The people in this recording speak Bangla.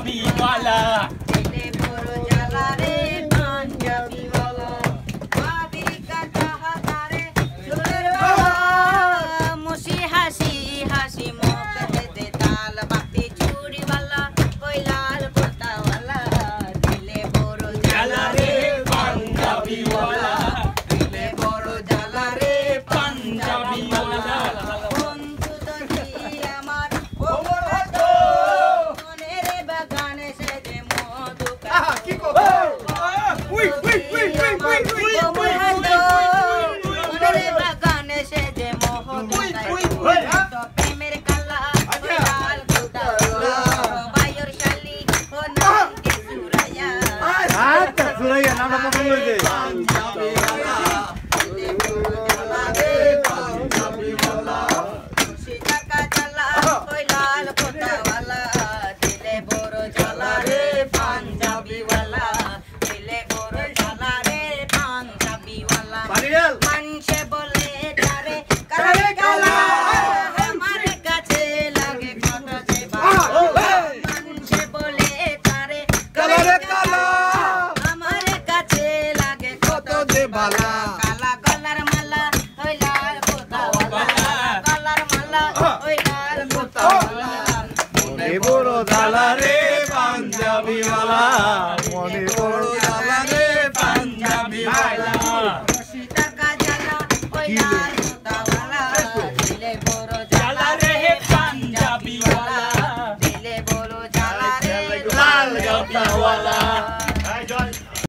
পাঞ্জাবিওয়ালা দিলে বড় জ্বালা রে পাঞ্জাবিওয়ালা মাদিকা চাহাতারে চুলের বালা মুসি হাসি হাসি মুখ দে তাল বাতি চুড়িওয়ালা ওই লাল কুর্তাওয়ালা দিলে বড় জ্বালা রে পাঞ্জাবিওয়ালা দিলে বড় জ্বালা রে পাঞ্জাবিওয়ালা বন্ধু দহি আমার ওমর মনের বাগানে সে যে মধু কি কথা we we we we we we মনের বাগানে সে যে মধু তো প্রেমের কালা লাল কুর্তাওয়ালা বায়ুর শালি ও নাম কে সুরাইয়া আচ্ছা সুরাইয়া নামটা পছন্দ হয়েছে सीता का चला कोई लाल कोटा वाला दिले बोरो चला रे पंजाबी वाला दिले बोरो चला रे पंजाबी वाला পানিয়াল मन से बोले तारे करे काला हमारे काछे लगे कोटो से बाला मन से बोले तारे करे काला हमारे काछे लगे कोटो से बाला काला गलार माला ओई लाल कोटा वाला गलार माला ओई लाल कोटा वाला মনে বড় জ্বালা রে পাঞ্জাবিওয়ালা মনে বড় জ্বালা রে পাঞ্জাবিওয়ালা सीता का चला ओई लाल कोटा वाला दिले बोरो জ্বালা রে পাঞ্জাবিওয়ালা दिले बोरो चला रे লাল গামছাওয়ালা